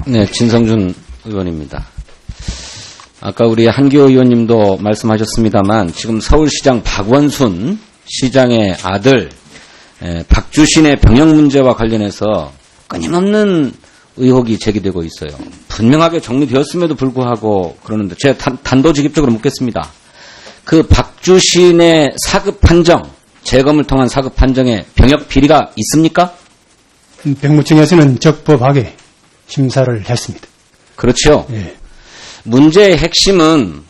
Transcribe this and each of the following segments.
네, 진성준 의원입니다. 아까 우리 한기호 의원님도 말씀하셨습니다만 지금 서울시장 박원순 시장의 아들 박주신의 병역 문제와 관련해서 끊임없는 의혹이 제기되고 있어요. 분명하게 정리되었음에도 불구하고 그러는데 제가 단도직입적으로 묻겠습니다. 그 박주신의 사급 판정, 재검을 통한 사급 판정에 병역 비리가 있습니까? 병무청에서는 적법하게 심사를 했습니다. 그렇죠. 예. 문제의 핵심은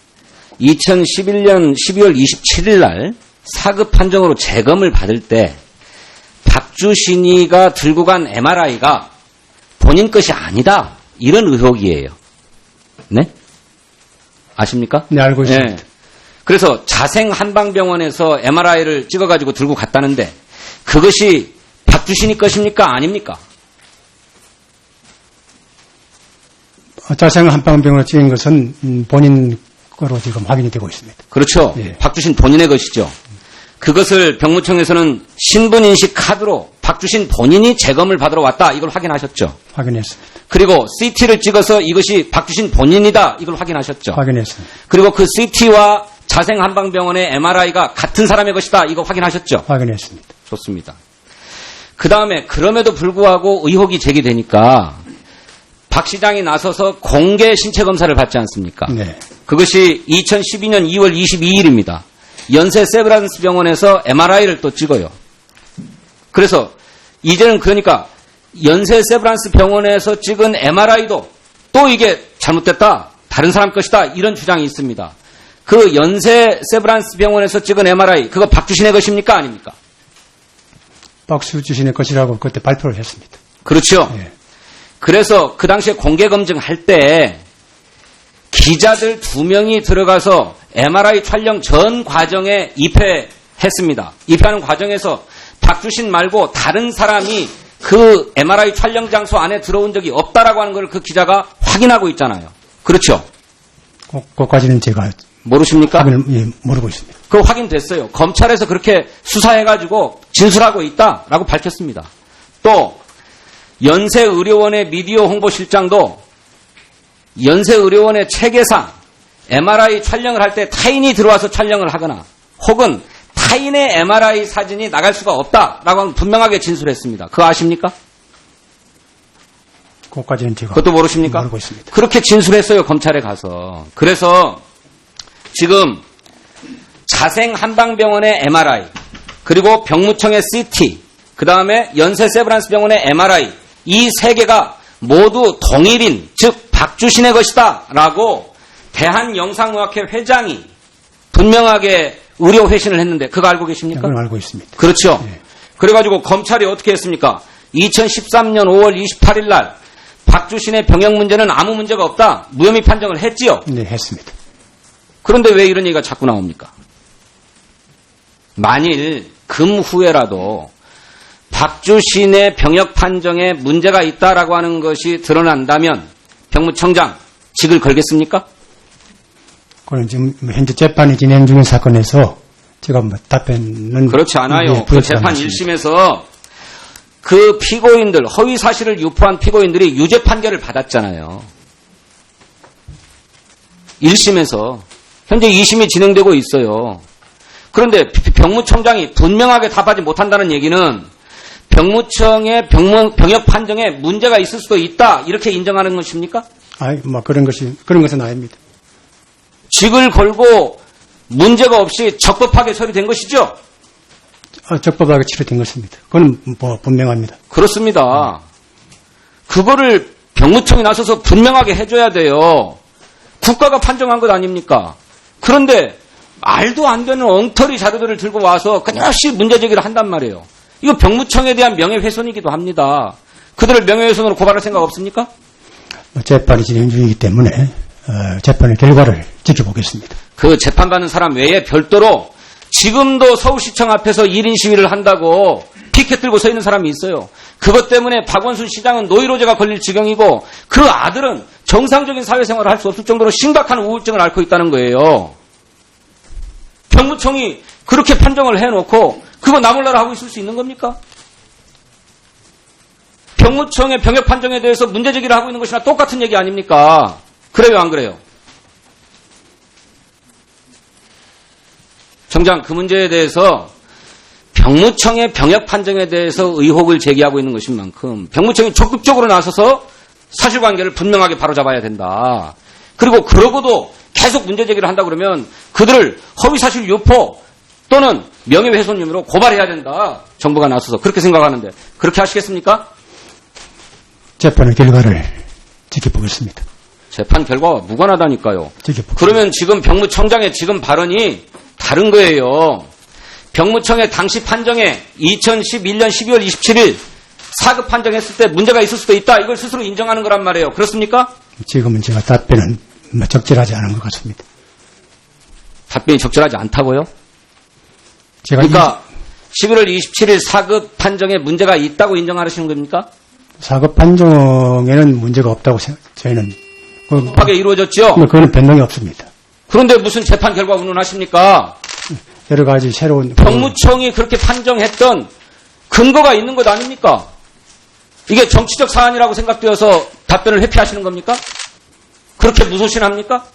2011년 12월 27일 날 사급 판정으로 재검을 받을 때 박주신이가 들고 간 MRI가 본인 것이 아니다. 이런 의혹이에요. 네? 아십니까? 네, 알고 있습니다. 네. 그래서 자생 한방병원에서 MRI를 찍어가지고 들고 갔다는데 그것이 박주신이 것입니까? 아닙니까? 자생 한방병원을 찍은 것은 본인 거로 지금 확인이 되고 있습니다. 그렇죠. 예. 박주신 본인의 것이죠. 그것을 병무청에서는 신분인식 카드로 박주신 본인이 재검을 받으러 왔다. 이걸 확인하셨죠. 확인했습니다. 그리고 CT를 찍어서 이것이 박주신 본인이다. 이걸 확인하셨죠. 확인했습니다. 그리고 그 CT와 자생 한방병원의 MRI가 같은 사람의 것이다. 이거 확인하셨죠. 확인했습니다. 좋습니다. 그 다음에 그럼에도 불구하고 의혹이 제기되니까 박 시장이 나서서 공개 신체 검사를 받지 않습니까? 네. 그것이 2012년 2월 22일입니다. 연세 세브란스 병원에서 MRI를 또 찍어요. 그래서 이제는 그러니까 연세 세브란스 병원에서 찍은 MRI도 또 이게 잘못됐다. 다른 사람 것이다. 이런 주장이 있습니다. 그 연세 세브란스 병원에서 찍은 MRI 그거 박주신의 것입니까? 아닙니까? 박주신의 것이라고 그때 발표를 했습니다. 그렇죠. 예. 그래서 그 당시에 공개 검증할 때 기자들 2명이 들어가서 MRI 촬영 전 과정에 입회했습니다. 입회하는 과정에서 박주신 말고 다른 사람이 그 MRI 촬영 장소 안에 들어온 적이 없다라고 하는 걸 그 기자가 확인하고 있잖아요. 그렇죠? 그것까지는 제가 모르십니까? 모르고 있습니다. 그거 확인됐어요. 검찰에서 그렇게 수사해가지고 진술하고 있다라고 밝혔습니다. 또 연세의료원의 미디어 홍보실장도 연세의료원의 체계상 MRI 촬영을 할 때 타인이 들어와서 촬영을 하거나 혹은 타인의 MRI 사진이 나갈 수가 없다라고 분명하게 진술했습니다. 그거 아십니까? 그것까지는 제가 그것도 모르십니까? 모르고 있습니다. 그렇게 진술했어요. 검찰에 가서. 그래서 지금 자생 한방병원의 MRI 그리고 병무청의 CT 그 다음에 연세 세브란스 병원의 MRI 이 세 개가 모두 동일인 즉 박주신의 것이다 라고 대한영상의학회 회장이 분명하게 의료 회신을 했는데 그거 알고 계십니까? 그건 알고 있습니다. 그렇죠. 네. 그래가지고 검찰이 어떻게 했습니까? 2013년 5월 28일 날 박주신의 병역 문제는 아무 문제가 없다. 무혐의 판정을 했지요. 네, 했습니다. 그런데 왜 이런 얘기가 자꾸 나옵니까? 만일 금후에라도 박주신의 병역 판정에 문제가 있다라고 하는 것이 드러난다면 병무청장 직을 걸겠습니까? 그건 지금 현재 재판이 진행 중인 사건에서 제가 뭐 답변은 그렇지 않아요. 네, 그 재판 1심에서 그 피고인들 허위 사실을 유포한 피고인들이 유죄 판결을 받았잖아요. 1심에서 현재 2심이 진행되고 있어요. 그런데 병무청장이 분명하게 답하지 못한다는 얘기는 병무청의 병역 판정에 문제가 있을 수도 있다 이렇게 인정하는 것입니까? 뭐 그런 것은 아닙니다. 직을 걸고 문제가 없이 적법하게 처리된 것이죠? 적법하게 치료된 것입니다. 그건 뭐 분명합니다. 그렇습니다. 그거를 병무청이 나서서 분명하게 해줘야 돼요. 국가가 판정한 것 아닙니까? 그런데 말도 안 되는 엉터리 자료들을 들고 와서 끊임없이 문제제기를 한단 말이에요. 이거 병무청에 대한 명예훼손이기도 합니다. 그들을 명예훼손으로 고발할 생각 없습니까? 재판이 진행 중이기 때문에 재판의 결과를 지켜보겠습니다. 그 재판받는 사람 외에 별도로 지금도 서울시청 앞에서 1인 시위를 한다고 피켓 들고 서 있는 사람이 있어요. 그것 때문에 박원순 시장은 노이로제가 걸릴 지경이고 그 아들은 정상적인 사회생활을 할 수 없을 정도로 심각한 우울증을 앓고 있다는 거예요. 병무청이 그렇게 판정을 해놓고 그거 나 몰라라 하고 있을 수 있는 겁니까? 병무청의 병역 판정에 대해서 문제 제기를 하고 있는 것이나 똑같은 얘기 아닙니까? 그래요, 안 그래요? 정작 그 문제에 대해서 병무청의 병역 판정에 대해서 의혹을 제기하고 있는 것인 만큼 병무청이 적극적으로 나서서 사실관계를 분명하게 바로잡아야 된다. 그리고 그러고도 계속 문제 제기를 한다 그러면 그들을 허위사실 유포 또는 명예훼손 혐의로 고발해야 된다. 정부가 나서서 그렇게 생각하는데 그렇게 하시겠습니까? 재판의 결과를 지켜보겠습니다. 재판 결과와 무관하다니까요. 지켜보겠습니다. 그러면 지금 병무청장의 지금 발언이 다른 거예요. 병무청의 당시 판정에 2011년 12월 27일 4급 판정했을 때 문제가 있을 수도 있다. 이걸 스스로 인정하는 거란 말이에요. 그렇습니까? 지금은 제가 답변은 적절하지 않은 것 같습니다. 답변이 적절하지 않다고요? 제가 그러니까 11월 27일 4급 판정에 문제가 있다고 인정하시는 겁니까? 4급 판정에는 문제가 없다고 저희는 하게 이루어졌죠? 그거는 변동이 없습니다. 그런데 무슨 재판 결과 운운하십니까? 여러 가지 새로운 병무청이 그렇게 판정했던 근거가 있는 것 아닙니까? 이게 정치적 사안이라고 생각되어서 답변을 회피하시는 겁니까? 그렇게 무소신합니까?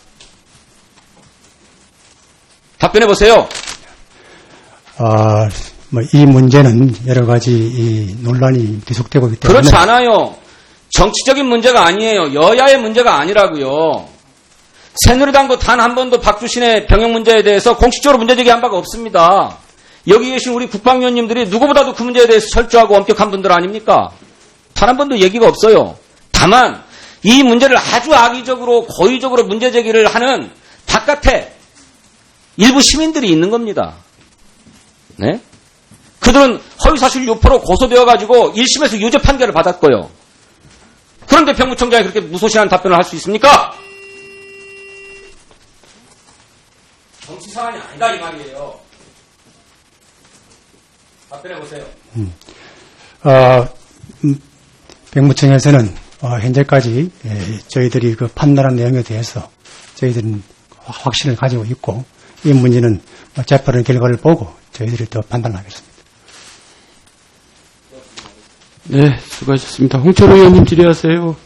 답변해 보세요. 이 문제는 여러 가지 이 논란이 계속되고 있기 때문에 그렇지 않아요. 정치적인 문제가 아니에요. 여야의 문제가 아니라고요. 새누리당도 단 한 번도 박주신의 병역 문제에 대해서 공식적으로 문제 제기한 바가 없습니다. 여기 계신 우리 국방위원님들이 누구보다도 그 문제에 대해서 철저하고 엄격한 분들 아닙니까? 단 한 번도 얘기가 없어요. 다만 이 문제를 아주 악의적으로 고의적으로 문제 제기를 하는 바깥에 일부 시민들이 있는 겁니다. 네? 그들은 허위사실 유포로 고소되어가지고 1심에서 유죄 판결을 받았고요. 그런데 병무청장이 그렇게 무소신한 답변을 할 수 있습니까? 정치 사안이 아니다 이 말이에요. 답변해 보세요. 병무청에서는 현재까지 저희들이 그 판단한 내용에 대해서 저희들은 확신을 가지고 있고 이 문제는 재판의 결과를 보고 저희들이 더 판단하겠습니다. 네, 수고하셨습니다. 홍철호 의원님 질의하세요.